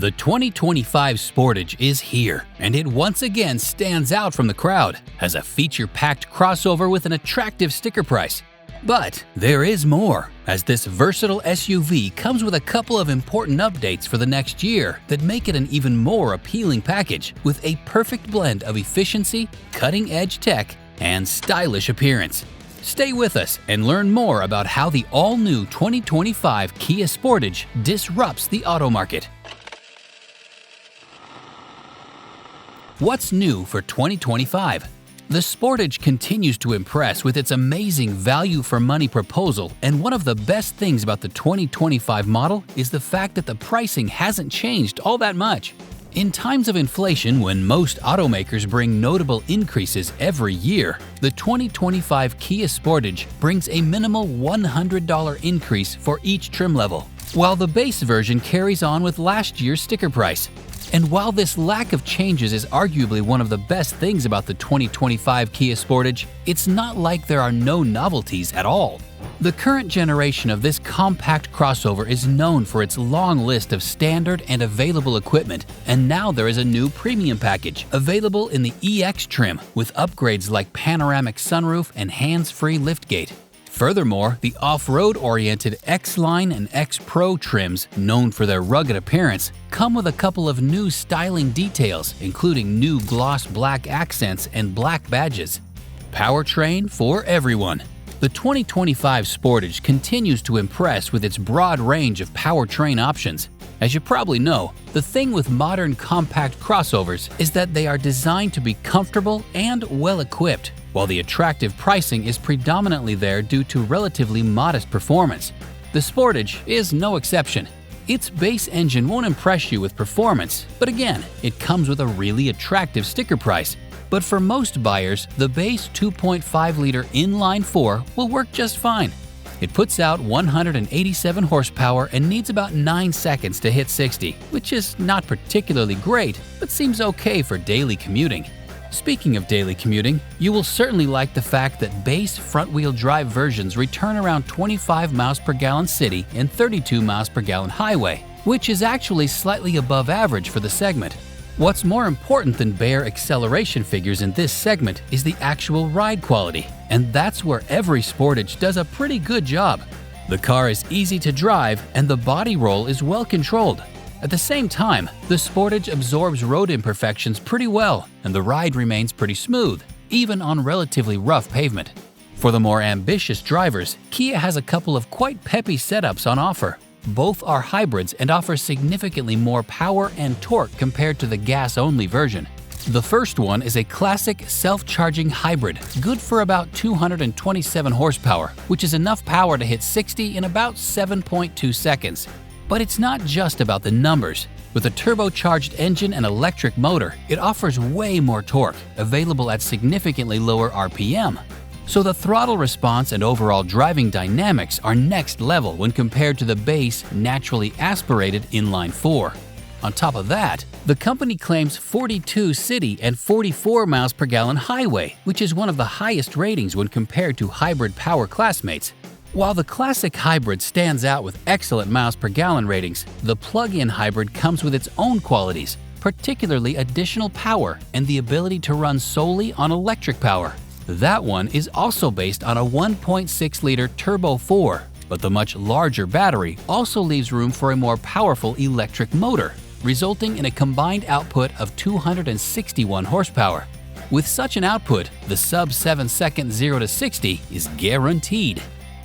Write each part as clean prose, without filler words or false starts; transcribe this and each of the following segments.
The 2025 Sportage is here, and it once again stands out from the crowd as a feature-packed crossover with an attractive sticker price. But there is more, as this versatile SUV comes with a couple of important updates for the next year that make it an even more appealing package with a perfect blend of efficiency, cutting-edge tech, and stylish appearance. Stay with us and learn more about how the all-new 2025 Kia Sportage disrupts the auto market. What's new for 2025? The Sportage continues to impress with its amazing value-for-money proposal, and one of the best things about the 2025 model is the fact that the pricing hasn't changed all that much. In times of inflation, when most automakers bring notable increases every year, the 2025 Kia Sportage brings a minimal $100 increase for each trim level, while the base version carries on with last year's sticker price. And while this lack of changes is arguably one of the best things about the 2025 Kia Sportage, it's not like there are no novelties at all. The current generation of this compact crossover is known for its long list of standard and available equipment, and now there is a new premium package available in the EX trim with upgrades like panoramic sunroof and hands-free liftgate. Furthermore, the off-road-oriented X-Line and X-Pro trims, known for their rugged appearance, come with a couple of new styling details, including new gloss black accents and black badges. Powertrain for everyone. The 2025 Sportage continues to impress with its broad range of powertrain options. As you probably know, the thing with modern compact crossovers is that they are designed to be comfortable and well-equipped, while the attractive pricing is predominantly there due to relatively modest performance. The Sportage is no exception. Its base engine won't impress you with performance, but again, it comes with a really attractive sticker price. But for most buyers, the base 2.5-liter inline-4 will work just fine. It puts out 187 horsepower and needs about 9 seconds to hit 60, which is not particularly great, but seems okay for daily commuting. Speaking of daily commuting, you will certainly like the fact that base front-wheel drive versions return around 25 miles per gallon city and 32 miles per gallon highway, which is actually slightly above average for the segment. What's more important than bare acceleration figures in this segment is the actual ride quality, and that's where every Sportage does a pretty good job. The car is easy to drive and the body roll is well controlled. At the same time, the Sportage absorbs road imperfections pretty well, and the ride remains pretty smooth, even on relatively rough pavement. For the more ambitious drivers, Kia has a couple of quite peppy setups on offer. Both are hybrids and offer significantly more power and torque compared to the gas-only version. The first one is a classic self-charging hybrid, good for about 227 horsepower, which is enough power to hit 60 in about 7.2 seconds. But it's not just about the numbers. With a turbocharged engine and electric motor, it offers way more torque, available at significantly lower RPM. So the throttle response and overall driving dynamics are next level when compared to the base, naturally aspirated inline-4. On top of that, the company claims 42 city and 44 miles per gallon highway, which is one of the highest ratings when compared to hybrid power classmates. While the classic hybrid stands out with excellent miles per gallon ratings, the plug-in hybrid comes with its own qualities, particularly additional power and the ability to run solely on electric power. That one is also based on a 1.6-liter Turbo 4, but the much larger battery also leaves room for a more powerful electric motor, resulting in a combined output of 261 horsepower. With such an output, the sub-7-second 0 to 60 is guaranteed.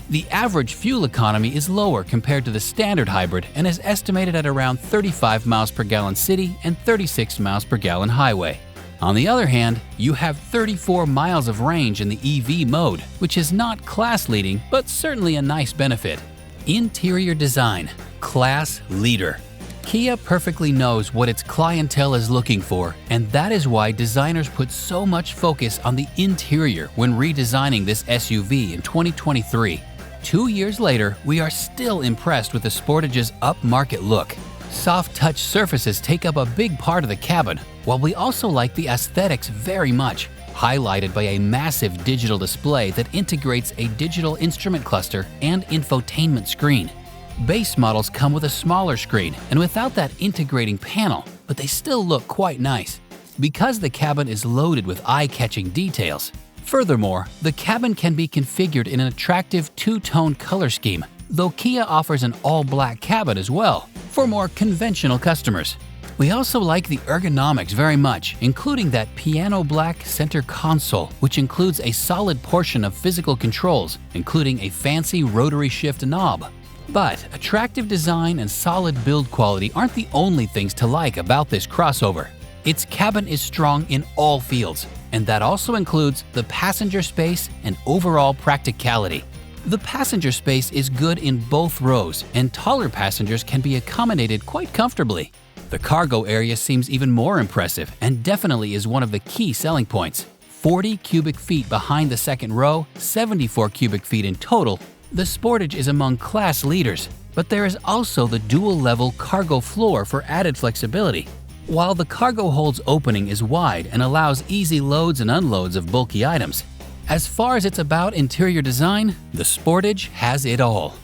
The average fuel economy is lower compared to the standard hybrid and is estimated at around 35 miles per gallon city and 36 miles per gallon highway. On the other hand, you have 34 miles of range in the EV mode, which is not class-leading, but certainly a nice benefit. Interior design, class leader. Kia perfectly knows what its clientele is looking for, and that is why designers put so much focus on the interior when redesigning this SUV in 2023. 2 years later, we are still impressed with the Sportage's upmarket look. Soft touch surfaces take up a big part of the cabin, while we also like the aesthetics very much, highlighted by a massive digital display that integrates a digital instrument cluster and infotainment screen. Base models come with a smaller screen and without that integrating panel, but they still look quite nice because the cabin is loaded with eye-catching details. Furthermore, the cabin can be configured in an attractive two-tone color scheme, though Kia offers an all-black cabin as well for more conventional customers. We also like the ergonomics very much, including that piano black center console, which includes a solid portion of physical controls, including a fancy rotary shift knob. But attractive design and solid build quality aren't the only things to like about this crossover. Its cabin is strong in all fields, and that also includes the passenger space and overall practicality. The passenger space is good in both rows, and taller passengers can be accommodated quite comfortably. The cargo area seems even more impressive and definitely is one of the key selling points. 40 cubic feet behind the second row, 74 cubic feet in total, the Sportage is among class leaders, but there is also the dual-level cargo floor for added flexibility. While the cargo hold's opening is wide and allows easy loads and unloads of bulky items. As far as it's about interior design, the Sportage has it all.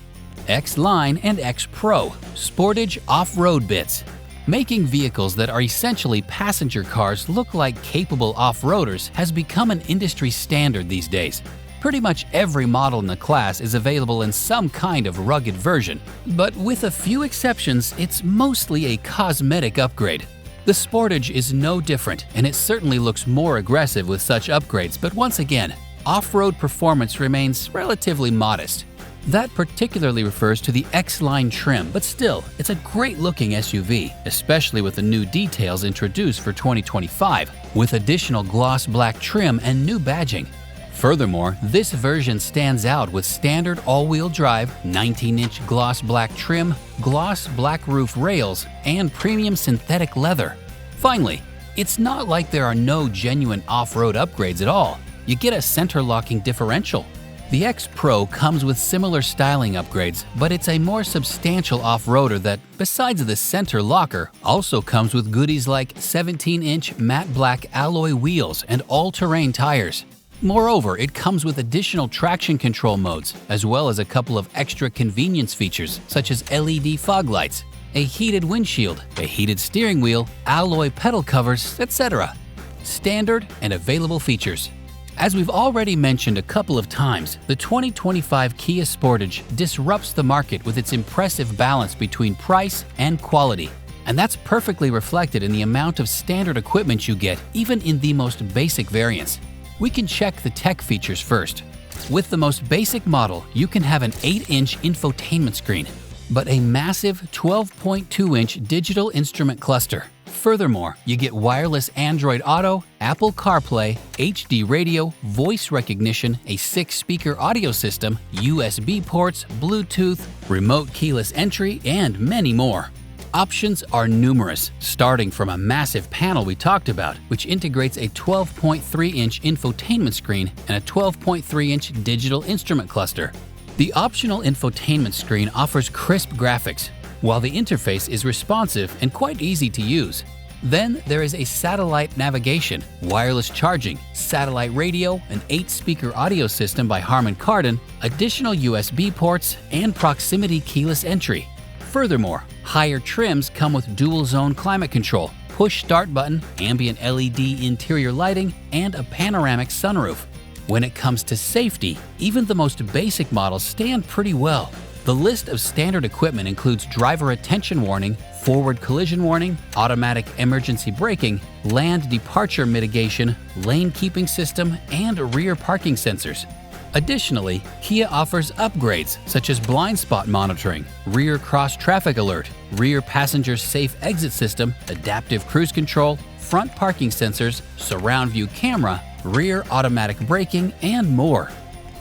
X-Line and X-Pro, Sportage off-road bits. Making vehicles that are essentially passenger cars look like capable off-roaders has become an industry standard these days. Pretty much every model in the class is available in some kind of rugged version, but with a few exceptions, it's mostly a cosmetic upgrade. The Sportage is no different, and it certainly looks more aggressive with such upgrades, but once again, off-road performance remains relatively modest. That particularly refers to the X-Line trim, but still, it's a great-looking SUV, especially with the new details introduced for 2025, with additional gloss black trim and new badging. Furthermore, this version stands out with standard all-wheel drive, 19-inch gloss black trim, gloss black roof rails, and premium synthetic leather. Finally, it's not like there are no genuine off-road upgrades at all. You get a center-locking differential. The X Pro comes with similar styling upgrades, but it's a more substantial off-roader that, besides the center locker, also comes with goodies like 17-inch matte black alloy wheels and all-terrain tires. Moreover, it comes with additional traction control modes, as well as a couple of extra convenience features such as LED fog lights, a heated windshield, a heated steering wheel, alloy pedal covers, etc. Standard and available features. As we've already mentioned a couple of times, the 2025 Kia Sportage disrupts the market with its impressive balance between price and quality. And that's perfectly reflected in the amount of standard equipment you get, even in the most basic variants. We can check the tech features first. With the most basic model, you can have an 8-inch infotainment screen, but a massive 12.2-inch digital instrument cluster. Furthermore, you get wireless Android Auto, Apple CarPlay, HD radio, voice recognition, a 6-speaker audio system, USB ports, Bluetooth, remote keyless entry, and many more. Options are numerous, starting from a massive panel we talked about, which integrates a 12.3-inch infotainment screen and a 12.3-inch digital instrument cluster. The optional infotainment screen offers crisp graphics, while the interface is responsive and quite easy to use. Then there is a satellite navigation, wireless charging, satellite radio, an 8-speaker audio system by Harman Kardon, additional USB ports, and proximity keyless entry. Furthermore, higher trims come with dual-zone climate control, push start button, ambient LED interior lighting, and a panoramic sunroof. When it comes to safety, even the most basic models stand pretty well. The list of standard equipment includes driver attention warning, forward collision warning, automatic emergency braking, land departure mitigation, lane keeping system, and rear parking sensors. Additionally, Kia offers upgrades such as blind spot monitoring, rear cross traffic alert, rear passenger safe exit system, adaptive cruise control, front parking sensors, surround view camera, rear automatic braking, and more.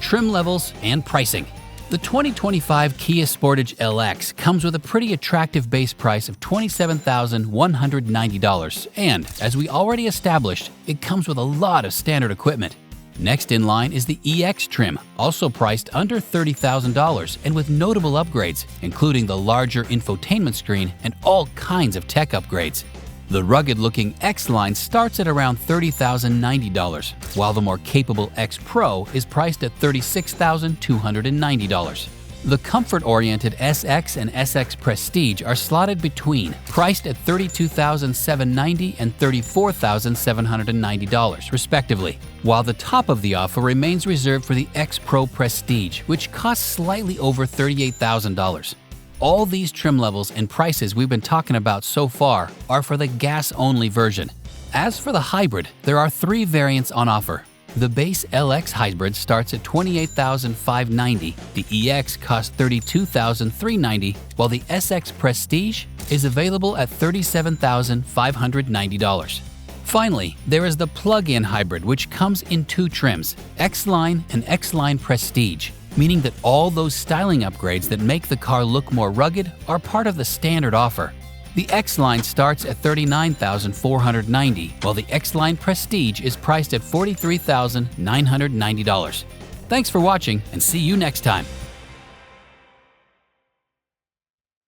Trim levels and pricing. The 2025 Kia Sportage LX comes with a pretty attractive base price of $27,190, and, as we already established, it comes with a lot of standard equipment. Next in line is the EX trim, also priced under $30,000 and with notable upgrades, including the larger infotainment screen and all kinds of tech upgrades. The rugged-looking X line starts at around $30,090, while the more capable X Pro is priced at $36,290. The comfort-oriented SX and SX Prestige are slotted between, priced at $32,790 and $34,790, respectively, while the top of the offer remains reserved for the X Pro Prestige, which costs slightly over $38,000. All these trim levels and prices we've been talking about so far are for the gas-only version. As for the hybrid, there are 3 variants on offer. The base LX hybrid starts at $28,590, the EX costs $32,390, while the SX Prestige is available at $37,590. Finally, there is the plug-in hybrid, which comes in 2 trims, X-Line and X-Line Prestige, meaning that all those styling upgrades that make the car look more rugged are part of the standard offer. The X-Line starts at $39,490, while the X-Line Prestige is priced at $43,990. Thanks for watching, and see you next time.